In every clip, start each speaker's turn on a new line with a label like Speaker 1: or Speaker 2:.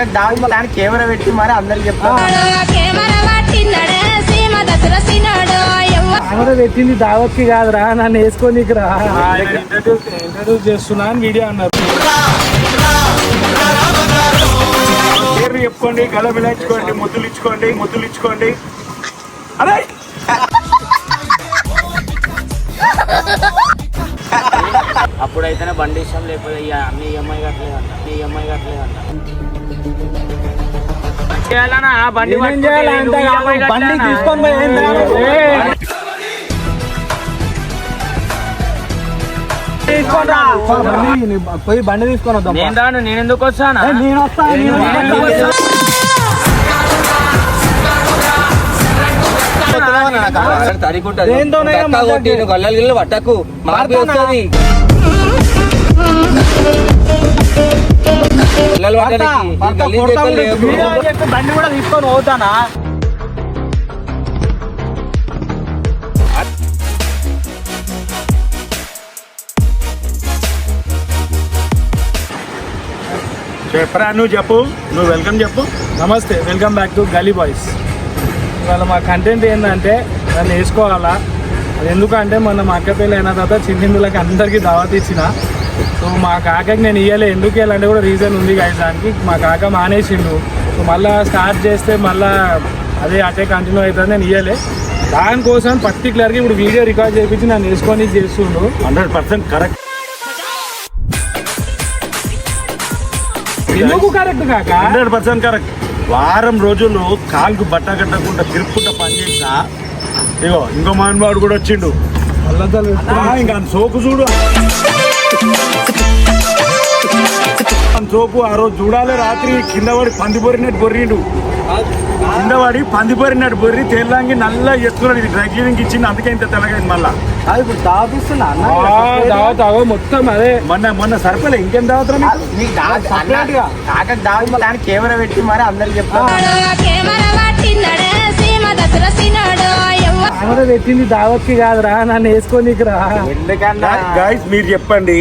Speaker 1: కాకకు దావి దానికి కెమెరా పెట్టి మరి అందరికి చెప్తాను.
Speaker 2: కెమెరా పెట్టింది దావత్కి కాదురా, నన్ను వేసుకోనీకి రా. ఇంట్రడ్యూస్ చేస్తున్నా అని వీడియో అన్నారు.
Speaker 3: పేరు చెప్పుకోండి, గల మిలాయించుకోండి, ముద్దులు ఇచ్చుకోండి. అరే
Speaker 1: అప్పుడైతేనే బండి ఇష్టం, లేకపోతే అన్ని ఈఎంఐ కట్టలేదంట. బండి తీసుకొని పోయి బండి తీసుకొని వద్దాం. నేను ఎందుకు వస్తాను? నేను వస్తాను.
Speaker 4: గొల్లలు పట్టకు మార్పు వస్తుంది.
Speaker 1: బండి కూడా తీసుకొని పోతానా?
Speaker 3: చెప్పరా, నువ్వు వెల్కమ్ చెప్పు.
Speaker 2: నమస్తే, welcome back to Gali boys. ఇవాళ మా కంటెంట్ ఏంటంటే నన్ను వేసుకోవాలా. అది ఎందుకంటే మొన్న మా అక్క పెళ్ళి అయిన తర్వాత చిన్నిందులకి అందరికీ దావత్ ఇచ్చిన. సో మా కాకకి నేను ఇవ్వలే. ఎందుకు ఇవ్వాలంటే కూడా రీజన్ ఉంది గాయస్. దానికి మా కాక మానేసిండు. సో మళ్ళీ స్టార్ట్ చేస్తే మళ్ళీ అదే అటే కంటిన్యూ అవుతుంది. నేను ఇవ్వలే. దానికోసం పర్టికులర్గా ఇప్పుడు వీడియో రికార్డ్ చేయించి నన్ను వేసుకొని చేస్తుండు.
Speaker 3: 100% కరెక్ట్.
Speaker 2: ఎందుకు కరెక్ట్ కాక?
Speaker 3: 100% కరెక్ట్. వారం రోజులు కాలుకు బట్ట కట్టకుండా తిరుపుకుంటా పని చేసినా ఇగో ఇంకో మానవాడు కూడా వచ్చిండు. ఇంకా సోపు చూడు, సోపు ఆ రోజు చూడాలి. రాత్రి కింద పడి పందిపోరినట్టు బొర్రి తేలాంగి నల్ల ఎత్తుకున్నాడు. ఇది డ్రై క్లీనింగ్ ఇచ్చింది, అందుకే ఇంత తెల్లగైంది. మళ్ళా
Speaker 1: ఇప్పుడు దావతిస్తున్నా
Speaker 2: మొత్తం అదే
Speaker 3: మొన్న సరిపోలే. ఇంకేం దావతరా
Speaker 1: కాకకు దావి దానికి కెమెరా పెట్టి మరి అందరికి చెప్తాను.
Speaker 2: కెమెరా పెట్టింది దావత్కి కాదురా, నన్ను వేసుకోనీకి రా.
Speaker 1: ఎందుకన్నా
Speaker 3: గైస్ మీరు చెప్పండి.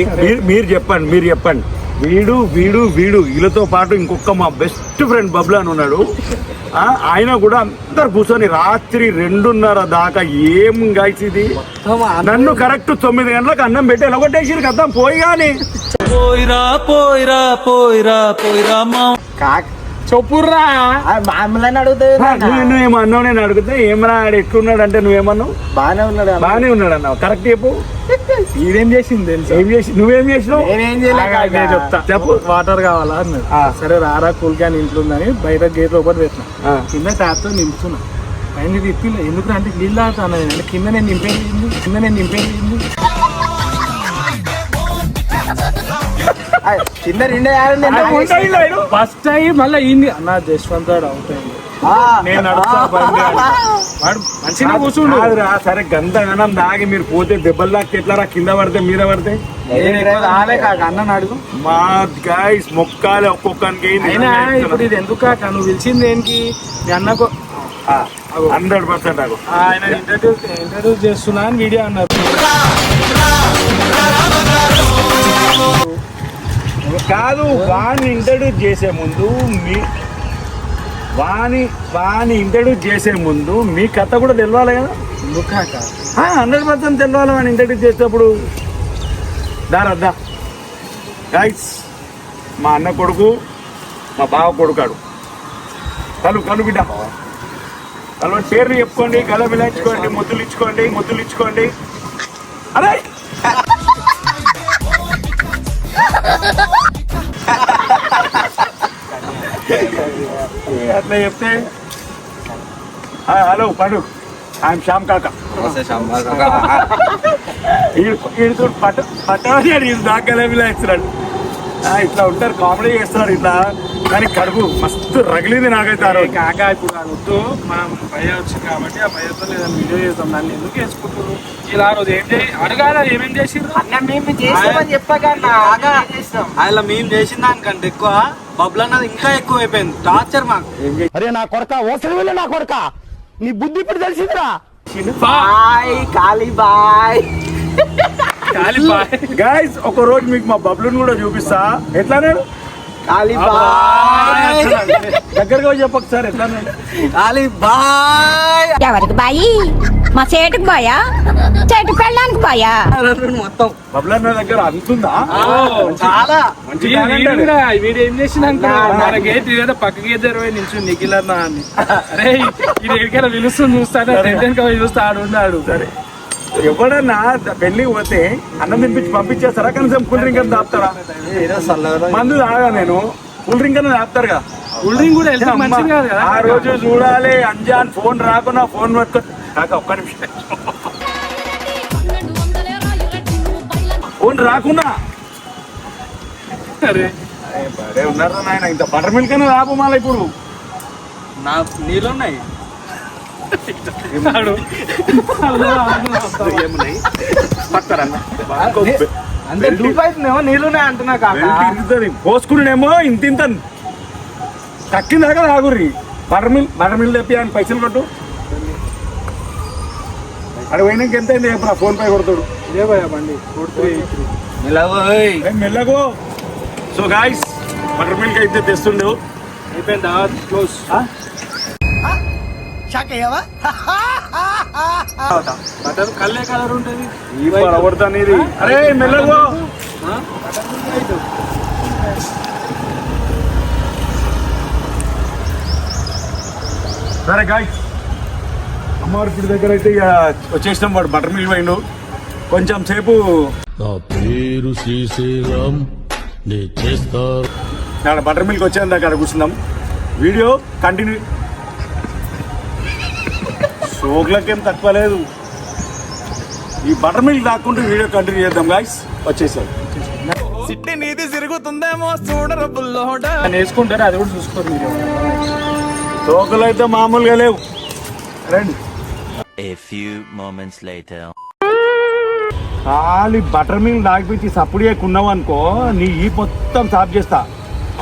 Speaker 3: వీడు వీళ్ళతో పాటు ఇంకొక మా బెస్ట్ ఫ్రెండ్ బబ్లు అని ఉన్నాడు. ఆయన కూడా అందరు కూర్చొని రాత్రి 2:30 దాకా ఏం గైస్ ఇది. నన్ను కరెక్ట్ 9 గంటలకు అన్నం పెట్టి ఎలగొట్టేసి కదా పోయి. కానీ
Speaker 2: చెప్పుర్రా
Speaker 1: మామూలని అడుగుతుంది.
Speaker 3: నువ్వేమో అన్నావు, నేను అడిగితే ఏమన్నా ఎట్లున్నాడు అంటే నువ్వేమన్నావు
Speaker 1: బాగానే
Speaker 3: ఉన్నాడు అన్నావు. కరెక్ట్ చెప్పు.
Speaker 2: ఇదేం చేసింది తెలుసు?
Speaker 3: నువ్వేం చేసినావు?
Speaker 1: నేనేం
Speaker 2: చెప్తా. చెప్పు. వాటర్ కావాలా అన్నాడు. సరే రారా కూల్ క్యాన్ ఇంట్లో ఉందని బయట గేట్ లోపల పెట్టినా. కింద ట్యాప్ తో నింపుతున్నా. పైన తిప్పి ఎందుకు అంటే నీళ్ళు తాగుతాను అంటే కింద నేను నింపేది.
Speaker 1: కింద 2
Speaker 2: ఫస్ట్ టైం మళ్ళీ ఇన్ని అన్న జస్వంత్ అవుతాయి.
Speaker 3: నేను మంచిగా కూర్చుండు. సరే గంతగనం దాగి మీరు పోతే దెబ్బలు దాకా ఎట్లా కింద పడితే మీద పడితే
Speaker 1: అన్న అడుగు.
Speaker 3: మా గైస్ మొక్కాలి ఒక్కొక్కరికి.
Speaker 2: ఇప్పుడు ఇది ఎందుకు కాక నువ్వు పిలిచింది దేనికి? మీ అన్నకు
Speaker 3: 100%
Speaker 2: ఆయన ఇంట్రడ్యూస్ చేస్తున్నా అని వీడియో అన్నారు.
Speaker 3: కాదు, వాణ్ణి ఇంట్రడ్యూస్ చేసే ముందు మీ కథ కూడా తెలవాలి కదా. 100% తెలవాలి. వాడిని ఇంట్రడ్యూస్ చేసేటప్పుడు దారద్దా గైస్ మా అన్న కొడుకు మా బావ కొడుకాడు. కలు బిడ్డ కలవని పేర్లు చెప్పుకోండి, గల మిలాయించుకోండి, ముద్దులు ఇచ్చుకోండి. అరే అట్లా చెప్తే హలో పడు, ఐఎమ్ శ్యామ్ కాక. పట్టవాడు దాకా మిలాయిస్తున్నాడు. ఇట్లా ఉంటారు, కామెడీ చేస్తున్నారు ఇట్లా. కానీ కడుపు మస్తు రగిలింది నాకైతే. ఆ రోజు
Speaker 2: కాక ఇప్పుడు వద్దు, మనం భయ వచ్చింది కాబట్టి ఆ భయంతో లేదా వీడియో చేస్తాం. దాన్ని ఎందుకు వేసుకుంటున్నారు ఇలా? రోజు ఏం అడగాల ఏమేం చేసిండ్రు
Speaker 1: అన్న? మేము చేస్తామని చెప్పగా
Speaker 4: అలా మేము చేసిన దానికంటే ఎక్కువ బబ్లు అన్నది ఇంకా ఎక్కువ అయిపోయింది. టార్చర్ మాకు.
Speaker 5: అరే నా కొడక, ఓసలి వెళ్ళి నా కొడక, నీ బుద్ధి ఇప్పుడు తెలిసిందిరా.
Speaker 3: గైస్ ఒక రోజు మీకు మా బబ్లుని కూడా చూపిస్తా. ఎట్లా నేను దగ్గరగా పోయి చెప్పకు సార్ ఎట్లా
Speaker 4: అలీ బాయ్
Speaker 6: ఎవరికి బాయి మా చేటుకు బాయా చెట్టు పెళ్ళడానికి బాయా
Speaker 4: మొత్తం
Speaker 3: బబ్లన్న దగ్గర అంతుందా
Speaker 4: చాలా
Speaker 3: మంచి
Speaker 2: వీడు ఏం చేసినాక మన గేట్ ఏదో పక్కకి ఎదురు నిల్చు నిఖిలన్నా అని అరే ఇది ఎక్కడికైనా పిలుస్తుంది చూస్తాడు చూస్తా ఆడున్నాడు
Speaker 3: సరే ఎవడన్నా పెళ్లికి పోతే అన్నం తినిపించి పంపించేస్తారా కనీసం కూల్ డ్రింక్ అని తాపుతారా మందు తాగా నేను కూల్ డ్రింక్ అని తాపుతారు కదా
Speaker 2: కూల్ డ్రింక్ కూడా వెళ్తే మంచిది కాదు కదా
Speaker 3: ఆ రోజు చూడాలి అంజాన్ ఫోన్ రాకున్నా ఫోన్ పట్టుకొని కాక ఒక్క నిమిషం ఫోన్ రాకున్నా
Speaker 2: అరే
Speaker 3: అరే ఉన్నారా నాయన ఇంత బటర్ మిల్క్ అని రాపు మళ్ళీ ఇప్పుడు
Speaker 4: నా నీళ్ళున్నాయి
Speaker 3: ఏమున్నాయి పడతారన్న
Speaker 1: అంటే దూపైతుందేమో నీళ్ళునే అంటున్నా కాక
Speaker 3: పోసుకునేమో ఇంత ఇంత తక్కిందాకా తాగుర్రి బటర్ మిల్ తెప్పి అని పైసలు కొట్టు అక్కడ పోయినాక ఎంత అయింది చెప్పరా ఫోన్ పై కొడతాడు
Speaker 2: ఇదే పోయా బండి
Speaker 3: మెల్లగో సో గాయస్ బటర్ మిల్క్ అయితే తెస్తుండేవు
Speaker 2: అయిపోయిందా క్లోజ్ బటర్ కల్లే కలర్ ఉంటుంది
Speaker 3: ఈ పడగొడతాను ఇది అరే మెల్లగో సరే గాయస్ అమ్మవారి దగ్గర అయితే ఇక వచ్చేసినాం వాడు బటర్ మిల్క్ పోయిండు కొంచెం సేపు
Speaker 7: నా పేరు శ్రీశైలం నే చేస్తా
Speaker 3: అక్కడ బటర్ మిల్క్ వచ్చేందుకు అక్కడ కూర్చున్నాం వీడియో కంటిన్యూ షోక్లకేం తక్కువ లేదు ఈ బటర్ మిల్క్ దాక్కుంటూ వీడియో కంటిన్యూ చేద్దాం గాయస్ వచ్చేసాం
Speaker 2: వేసుకుంటారు అది కూడా చూసుకోరు మీరు
Speaker 3: షోకులు అయితే మామూలుగా లేవు రండి
Speaker 8: A few moments later.
Speaker 3: ఖాళీ బటర్ మిల్క్ దాగిపించి సప్పుడు చేయకున్నావు అనుకో నీ ఈ మొత్తం సాఫ్ చేస్తా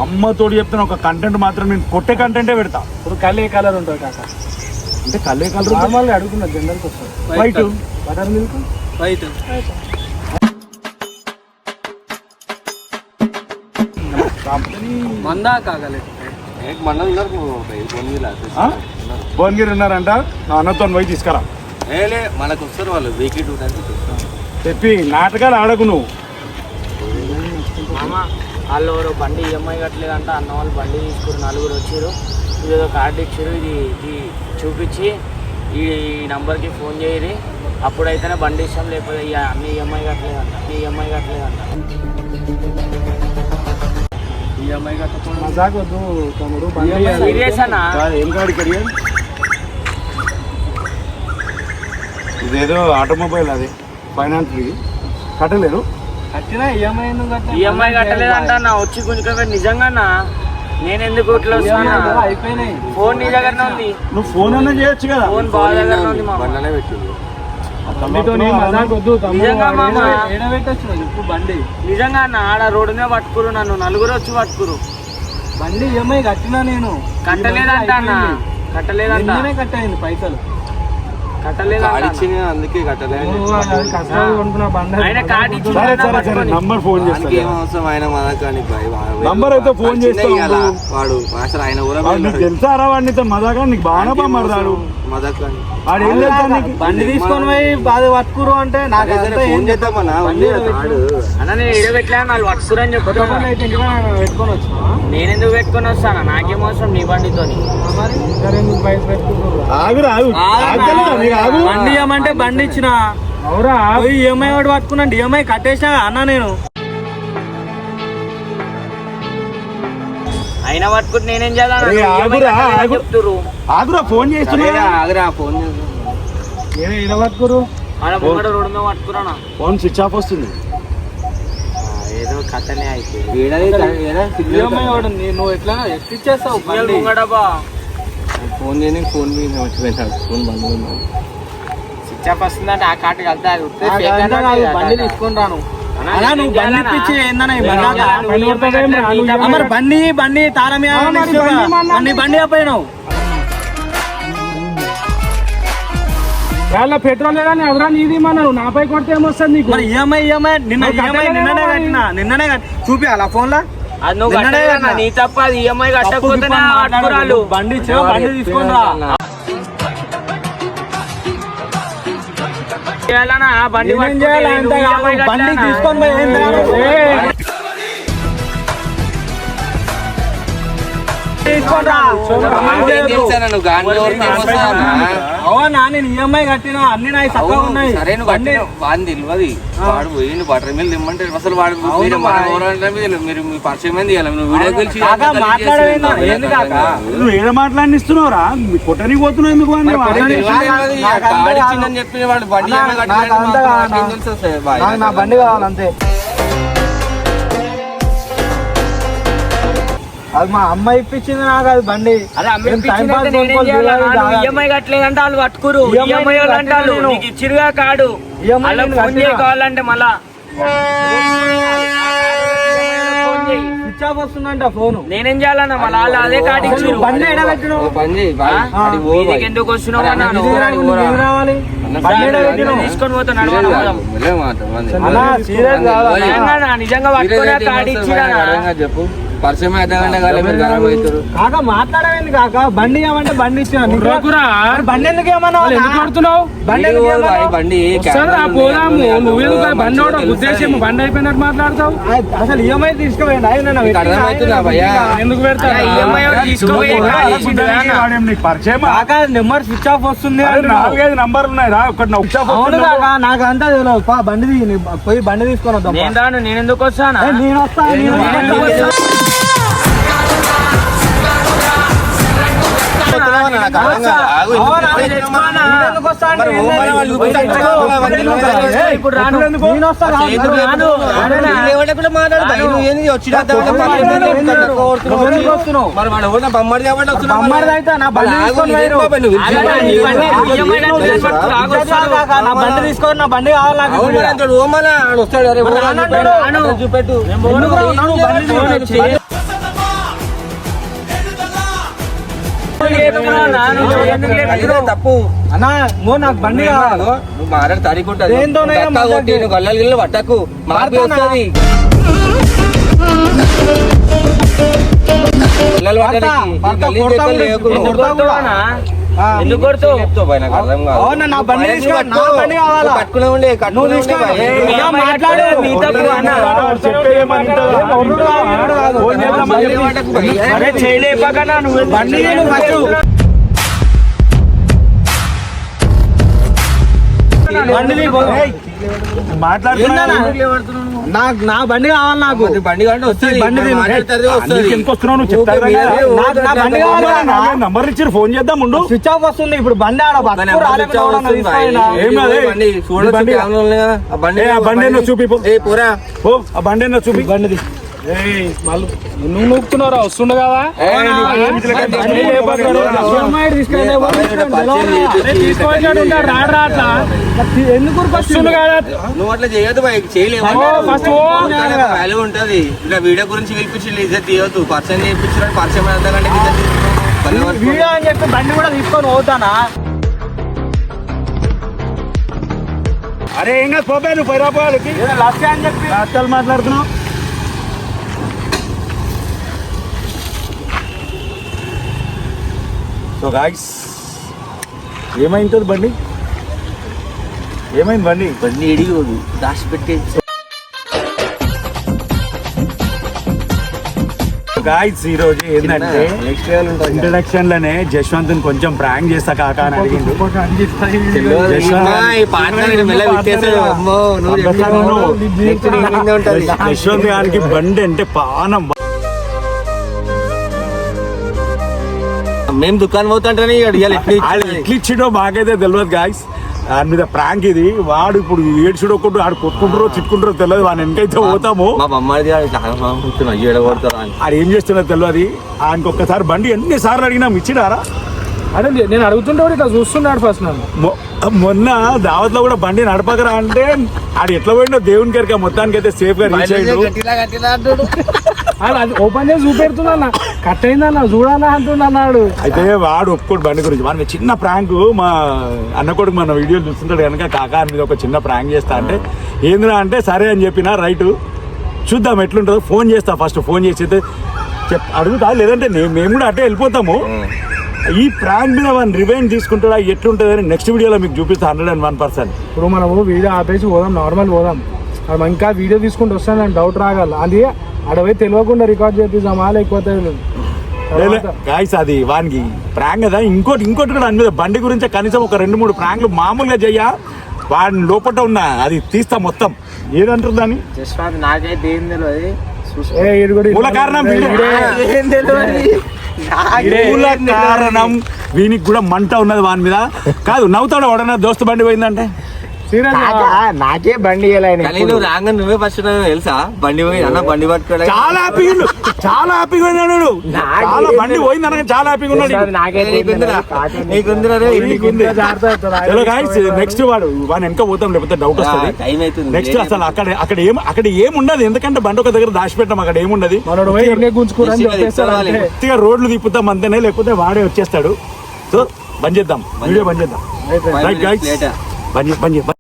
Speaker 3: అమ్మతోడు చెప్తున్నా ఒక కంటెంట్ మాత్రం నేను కొట్టే కంటెంటే పెడతా
Speaker 2: ఇప్పుడు కల్లే కలర్ ఉంటుంది కాక
Speaker 3: అంటే కల్లే కలర్
Speaker 2: నార్మల్గా అడుగుతున్నా జనరల్కి వస్తుంది
Speaker 3: వైట్
Speaker 2: బటర్ మిల్క్
Speaker 4: వైట్ మందా కాగలే
Speaker 3: భువనగిరి ఉన్నారంట నా అన్నతో పోయి తీసుకురా
Speaker 4: మనకు వస్తారు వాళ్ళు వీక్లీ 2 times
Speaker 3: చెప్పి నాటకాలు ఆడకు నువ్వు
Speaker 1: మామ వాళ్ళు ఎవరో బండి ఈఎంఐ కట్టలేదంట అన్న వాళ్ళు బండి తీసుకుని నలుగురు వచ్చారు ఇదేదో కార్డు ఇచ్చారు ఇది చూపించి ఈ నంబర్కి ఫోన్ చేయరి అప్పుడైతేనే బండి ఇష్టం లేకపోతే అన్ని ఈఎంఐ కట్టలేదంట
Speaker 4: ఈఎంఐ కట్టకుండా
Speaker 2: మజాకొద్దు తమ్ముడు
Speaker 1: సీరియస్ అన్న
Speaker 3: ఏం కాడు ఇక్కడ ఇదేదో ఆటోమొబైల్ అది ఫైనాన్స్ కట్టలేరు
Speaker 2: కట్టినా
Speaker 1: ఈఎంఐ కట్టలేదంట నా వచ్చి కొంచెం నిజంగా నేను ఎందుకు ఇట్లా వస్తానా
Speaker 2: అయిపోయినాయి
Speaker 1: ఫోన్ నీ దగ్గరనే ఉంది
Speaker 3: నువ్వు ఫోన్ అన్నా చేయొచ్చు కదా
Speaker 1: ఫోన్ బాగా దగ్గరనే ఉంది మామ
Speaker 4: బండనే పెట్టింది
Speaker 2: తమ్మితోని మజాకొద్దు
Speaker 1: నిజంగా మామ
Speaker 2: ఏడబెట్టచ్చు ఇప్పుడు బండి
Speaker 1: నిజంగా అన్న ఆడ రోడ్డు మీద పట్టుకురు నన్ను నలుగురు వచ్చి పట్టుకురు
Speaker 2: బండి ఈఎంఐ కట్టినా నేను
Speaker 1: కట్టలేదంట అన్న కట్టలేదంట
Speaker 2: నిన్ననే కట్టాయింది పైసలు
Speaker 4: అందుకే కట్టలేదు
Speaker 2: కష్టాలు కొనుక్కున్న బండి
Speaker 1: ఆయన కార్డు ఇచ్చి
Speaker 3: సరే సరే సరే నంబర్ ఫోన్ చేస్తా
Speaker 4: ఏం అవసరం ఆయన మనకాని
Speaker 3: నంబర్ అయితే ఫోన్ చేస్తాను
Speaker 4: వాడు అసలు ఆయన ఊర
Speaker 3: నీకు తెలుసారా వాడిని మజాగా నీకు బాగా పమ్మడతాడు
Speaker 4: మదకాని
Speaker 3: వాడు ఏం చేస్తాడు నీకు
Speaker 2: బండి తీసుకొని పోయి బాధ పట్టుకురు అంటే నాకు
Speaker 4: ఫోన్ చేద్దామన్నా
Speaker 1: అన్న నేను ఇడ పెట్టలే వాళ్ళు పట్టుకురు అని చెప్తున్నా
Speaker 2: పెట్టుకొని వచ్చినా
Speaker 1: నేను ఎందుకు పెట్టుకొని వస్తాను నాకేం అవసరం నీ బండితోని
Speaker 2: మరి ఎందుకు బయట పెట్టుకుంటారు
Speaker 3: ఆగురా ఆగు ఆగుతలేదా నీకు ఆగు
Speaker 4: బండి ఇవ్వమంటే బండి ఇచ్చిన
Speaker 2: అవురా
Speaker 4: పోయి ఈఎంఐ వాడు పట్టుకున్నాను ఈఎంఐ కట్టేసినా అన్నా నేను
Speaker 1: అయినా పట్టుకుని నేనేం
Speaker 3: అరే ఆగురా, ఆగు.
Speaker 1: చెప్తురు
Speaker 3: ఆగురా ఫోన్ చేస్తున్నా
Speaker 4: ఆగరా ఫోన్
Speaker 2: నేను ఇలా పట్టుకురు
Speaker 1: ఆడ ముంగడ రోడ్డు మీద పట్టుకురానా
Speaker 3: ఫోన్ స్విచ్ ఆఫ్ వస్తుంది
Speaker 1: ఏదో కథనే అయిపోయింది
Speaker 2: ఈఎంఐ వాడు నువ్వు ఎట్లా ఎక్కిచ్చేస్తావు బండి
Speaker 1: ముంగడబా
Speaker 4: ఫోన్ చేయని ఫోన్ మర్చిపోయినాడు ఫోన్ బంద్
Speaker 1: స్విచ్ ఆఫ్ వస్తుందంటే ఆ కార్డు కలితే అది ఉత్తే fake
Speaker 2: అదంతా
Speaker 1: అన్నట్టు
Speaker 2: కాదు,
Speaker 1: కదా.
Speaker 2: బండి తీసుకొని రాను
Speaker 1: అన్నా,
Speaker 4: నువ్వు బండి ఇప్పించి ఏందన్నా ఈ బండి ఆగా?
Speaker 2: పని కొడతావేం రా, నువ్వు
Speaker 4: మరి బండి తారమే బండి బండి అయిపోయినావు
Speaker 2: వాళ్ళ పెట్రోల్ లేదని ఎవరా నీది మనం నాపై కొడితే ఏమొస్తుంది నీకు
Speaker 4: మరి ఈఎంఐ నిన్ననే కట్టినా చూపి అలా ఫోన్ లా
Speaker 1: అది నువ్వు
Speaker 4: నిన్ననే
Speaker 1: కట్టలేదన్న,
Speaker 4: అన్న.
Speaker 1: నీ తప్ప అది ఈఎంఐ కట్టకపోతేనే అట్టుకురాలు
Speaker 4: బండి ఇచ్చినా బండి తీసుకుని రా.
Speaker 1: చేయాలన్నా బండి
Speaker 4: నేనేం
Speaker 1: పట్టుకుంటే
Speaker 4: చేయాలి?
Speaker 1: నువ్వు
Speaker 4: అంతే కాదు.
Speaker 1: EMI
Speaker 4: బండి
Speaker 1: కట్టాలన్నా?
Speaker 4: తీసుకొని పోయి ఏం చేయాలి? తీసుకొని రా. అవునా నేను ఈఎంఐ కట్టినా అన్ని నాయి చక్కగా ఉన్నాయి.
Speaker 9: సరే నువ్వు
Speaker 4: బండి
Speaker 9: వాడిని తెలియదు వాడు పోయి నువ్వు బటర్ మీద ఇమ్మంటే అసలు వాడు మీరు మీ పరిచయం ఏంది ఇవ్వాలి నువ్వు వీడియో కలిసి
Speaker 4: కాకా మాట్లాడవేందా? ఏంది కాకా?
Speaker 3: నువ్వు ఏడ మాట్లాడిస్తున్నావురా కొట్టని పోతున్నావు ఎందుకు అని
Speaker 9: ఇచ్చిందని చెప్పి వాడు బండి
Speaker 4: నా బండి కావాలంతే. అది మా అమ్మ ఇప్పించింది నాకు అది బండి.
Speaker 1: అరే అమ్మ
Speaker 4: నేను టైం పాస్
Speaker 1: ఇప్పించిందంటే నేనేం
Speaker 4: కొనుక్కొని
Speaker 1: చేయాలా?
Speaker 4: తిరగాలి,
Speaker 1: నువ్వు
Speaker 4: తాగాలి.
Speaker 1: ఈఎంఐ కట్టలేదంటే వాళ్ళు పట్టుకురు
Speaker 4: EMI
Speaker 1: ఈఎంఐ వాళ్ళు అంటారు
Speaker 4: కట్టినా
Speaker 1: నీకు ఇచ్చిరుగా కాడు
Speaker 4: EMI
Speaker 1: అలా
Speaker 4: నేను
Speaker 1: ఫోన్ చేయి
Speaker 4: కట్టినా.
Speaker 1: కావాలంటే మళ్ళా ఫోన్ చేయి.
Speaker 4: స్విచ్ ఆఫ్ వస్తుందంట ఫోన్.
Speaker 1: నేనేం చేయాలన్నా మళ్ళీ వాళ్ళు అదే కార్డు ఇచ్చిరు
Speaker 4: బండి ఎడబెట్టినావు?
Speaker 9: పని
Speaker 1: వీధికి ఎందుకు వస్తున్నావు అన్నాను
Speaker 4: నువ్వు రావాలి. బండి ఎడబెట్టినావు?
Speaker 1: తీసుకొని పోతున్నాడు
Speaker 4: అలా సీరియస్ కాదా?
Speaker 1: నిజంగా పట్టుకుని కార్డు ఇచ్చిరా
Speaker 9: చెప్పు పరిచయం అర్థం కాలే మీరు ఖరాబ్ అవుతారు
Speaker 4: కాక మాట్లాడవేంది కాక? బండి ఏమంటే బండి ఇచ్చిన బండి ఎందుకు ఏమన్నా
Speaker 2: ఎందుకు పడుతున్నావు?
Speaker 4: బండి ఎందుకు ఏమన్నావు?
Speaker 9: బండి
Speaker 2: పోదాము నువ్వెందుకు బండి ఉద్దేశం బండి అయిపోయినట్టు మాట్లాడతావు
Speaker 4: అసలు ఈఎంఐ తీసుకోవేయండి ఆయన
Speaker 9: అర్థమవుతుందా భయ్యా
Speaker 2: ఎందుకు పెడతావు
Speaker 1: ఈఎంఐ తీసుకోపోయి కార్డు ఇచ్చిండు అన్న.
Speaker 3: నీకు పరిచయం
Speaker 4: కాక నెంబర్ స్విచ్ ఆఫ్ వస్తుంది
Speaker 3: అరే,
Speaker 4: అంటున్నావు.
Speaker 3: 4-5 నంబర్లు ఉన్నాయి రా ఒకటి నా ఉచ్చా
Speaker 4: అవును కాక నాకు అంతా తెలియదు. పా బండి దిగి, నీ పోయి బండి తీసుకొని వద్దాం.
Speaker 1: నేను రాను నేను ఎందుకు వస్తానా
Speaker 4: నేను వస్తా నేను
Speaker 1: ఎందుకు వస్తా? ఇప్పుడు రాను
Speaker 4: నేను వస్తా
Speaker 1: రాను
Speaker 4: అమ్మాయి అయితే నా బండి తీసుకొని పోయిరు.
Speaker 1: ఈఎంఐ కట్టలేదు పట్టుకురు, ఆగొస్తాడు.
Speaker 4: నా బండి తీసుకొని నా బండి కావాలి నాకు ఇప్పుడు. రాను.
Speaker 9: చూపెట్టు
Speaker 4: ఎందుకు రావు? నువ్వు బండి తీసుకొని వచ్చి.
Speaker 9: తప్పు
Speaker 4: అన్నా నాకు బండి కావాలి.
Speaker 9: నువ్వు మాట్లాడి తారీఖు ఉంటుంది
Speaker 4: దేంతోనైనా
Speaker 9: చక్కా కొట్టి నువ్వు గల్లలు గిల్లలు పట్టకు మాకు వస్తుంది పిల్లలు పట్టడానికి గల్లీ చెప్పలు లేకు.
Speaker 1: ఎందుకు కొడతావన్నా? ఎందుకు కొడుతావు?
Speaker 9: చెప్తావు భయ్, నాకు అర్థం కాదు.
Speaker 4: అవునా, నా బండి
Speaker 9: భయ్,
Speaker 4: తీసుకో,
Speaker 9: నువ్వు
Speaker 4: నా
Speaker 9: పట్టుకో.
Speaker 4: బండి కావాలా?
Speaker 9: నువ్వు పట్టుకునే ఉండే, కట్టుకునే
Speaker 4: నువ్వు
Speaker 9: ఉండే
Speaker 4: తీసుకో.
Speaker 9: భయ్.
Speaker 4: ఏ,
Speaker 1: ఏం
Speaker 4: మాట్లాడు.
Speaker 1: నీ తప్పు అన్న.
Speaker 9: గల్లీ పట్టకు భయ్.
Speaker 1: అరే చేయలేపకనా నువ్వు
Speaker 4: బండి నేను ఫస్ట్ బండి తీసుకో. నాకు నా బండి కావాలి నాకు.
Speaker 9: మరి బండి కంటే వస్తుంది
Speaker 4: బండి తీను.
Speaker 9: మాట్లాడుతుంది వస్తుంది
Speaker 3: ఎందుకు వస్తున్నావు నువ్వు చెప్తావు
Speaker 4: నాకు నా బండి కావాలి.
Speaker 3: నంబర్ ఇచ్చి ఫోన్ చేద్దాం ఉండు
Speaker 4: స్విచ్ ఆఫ్ వస్తుంది ఇప్పుడు. బండి ఆడ బతుకు రాలేకుండా ఉన్నాను, తీసుకోయినా.
Speaker 3: ఏం కాదు, ఏ.
Speaker 9: బండి చూడొచ్చు,
Speaker 3: బండి.
Speaker 9: కెమెరాలు ఉన్నాయి కదా, ఆ బండి
Speaker 3: ఏ, ఆ బండి ఏందో చూపి పో.
Speaker 9: ఏ పోరా
Speaker 3: ఓ ఆ బండి ఏందో చూపి
Speaker 4: బండి
Speaker 2: వాళ్ళు నువ్వు నూపుతున్నారా వస్తుండ కదా తీసుకోవాడు రాడు రా అట్లా
Speaker 4: ఎందుకు
Speaker 2: వస్తుండు కదా
Speaker 9: నువ్వు అట్లా చేయొద్దు భయ్, చేయలేవు
Speaker 2: ఫస్ట్
Speaker 9: వాల్యూ ఉంటది ఇలా వీడియో గురించి పిలిపించి ఇజ్జత్ తీయొద్దు పరిచయం చేయించిన పరిచయం అవుతానంటే ఇజ్జత్
Speaker 4: వీడియో అని చెప్పి బండి కూడా తీసుకొని పోతానా?
Speaker 3: అరే ఏం కాదు పోపే నువ్వు పైరాపోయాలకి
Speaker 4: లక్ష అని చెప్పి
Speaker 3: రాష్ట్రాలు మాట్లాడుతున్నావు సో గాయ్స్ ఏమైంది బండి ఏమైంది బండి
Speaker 9: బండి ఎడిగోదు దాచి పెట్టేది
Speaker 3: గాయ్స్ ఈ రోజు ఏంటంటే
Speaker 9: నెక్స్ట్ లెవెల్ ఉంటుంది
Speaker 3: ఇంట్రడక్షన్ లోనే జశ్వంత్ కొంచెం ప్రాంక్ చేస్తా కాకా అని అడిగిండు యశ్వంత్ గారికి బండి అంటే పానం
Speaker 9: మేము దుకాణం పోతుంటే
Speaker 3: ఎట్లా ఇచ్చిడో మాకైతే తెలియదు గాయస్ దాని మీద ప్రాంక్ ఇది వాడు ఇప్పుడు ఏడ్చుడు ఒకటి ఆడు కొట్టుకుంటారో చిట్టుకుంటారో తెలియదు వాడిని వెనకైతే పోతాము
Speaker 9: మా బొమ్మది ఏడగొడతారు
Speaker 3: ఆడు ఏం చేస్తున్నా తెలియదు ఆయనకి ఒక్కసారి బండి ఎన్నిసార్లు అడిగినాం ఇచ్చినారా
Speaker 2: అదే నేను అడుగుతుంటే ఇట్లా చూస్తున్నాడు ఫస్ట్ నన్ను
Speaker 3: మొన్న దావత్ లో కూడా బండి నడపకరా అంటే ఆడు ఎట్లా పోయిండో దేవుని గారికి మొత్తానికి అయితే సేఫ్ గా రీచ్ అయ్యిండు
Speaker 2: అది ఓపెన్ చేసి చూపెడుతున్నా కట్ అయిందన్న చూడన్నా అంటున్నాడు
Speaker 3: అయితే వాడు ఒప్పుకోడు బండి గురించి మన చిన్న ప్రాంక్ మా అన్న కొడుకు మన వీడియోలు చూస్తుంటాడు కనుక కాకా మీద ఒక చిన్న ప్రాంక్ చేస్తా అంటే ఏందిరా అంటే సరే అని చెప్పిన రైట్ చూద్దాం ఎట్లుంటుందో. ఫోన్ చేస్తా, ఫస్ట్ ఫోన్ చేసి అయితే అడుగుతా, లేదంటే మేము కూడా అట్టే వెళ్ళిపోతాము. ఈ ప్రాంక్ మీద వన్ రివెంజ్ తీసుకుంటాడా ఎట్లుంటుంది అని నెక్స్ట్ వీడియోలో మీకు చూపిస్తా 101%.
Speaker 2: ఇప్పుడు మనము వీడియో ఆపేసి పోదాం, నార్మల్ పోదాం. మనం ఇంకా వీడియో తీసుకుంటూ వస్తానని డౌట్ రాగల, అది అడవై తెలియకుండా రికార్డ్ చేపిద్దామా లేకపోతే
Speaker 3: గాయస్ అది వానికి ప్రాంక్ కదా. ఇంకోటి కూడా అన్ని మీద బండి గురించి కనీసం ఒక 2-3 ప్రాంక్లు మామూలుగా చెయ్య, వాడిని లోపల ఉన్న అది తీస్తా మొత్తం. ఏదంటారు దాన్ని?
Speaker 1: జస్ట్ నాకైతే ఏం తెలియదు.
Speaker 3: మూల కారణం కారణం వీనికి కూడా మంట ఉన్నది వాని మీద. కాదు నవ్వుతాడు ఎవడన్నా దోస్తు బండి పోయిందంటే.
Speaker 1: నాకే బండి
Speaker 9: కానీ నువ్వు రాగా నువ్వే ఫస్ట్ తెలుసా బండి పోయి అన్న బండి పట్టుకోవడం
Speaker 3: చాలా హ్యాపీగా ఉన్నాడు. చాలా బండి పోయింది అనగా చాలా హ్యాపీగా ఉన్నాడు. నెక్స్ట్ వాడు వెనక పోతాం, లేకపోతే డౌట్ వస్తుంది. నెక్స్ట్ అసలు అక్కడ ఏముండదు, ఎందుకంటే బండి ఒక దగ్గర దాచిపెట్టాం, అక్కడ ఏముండదు. రోడ్లు తిప్పుతాం అంతేనే, లేకపోతే వాడే వచ్చేస్తాడు. సో బంద్ చేద్దాం, వీడియో బంద్ చేద్దాం. బంద్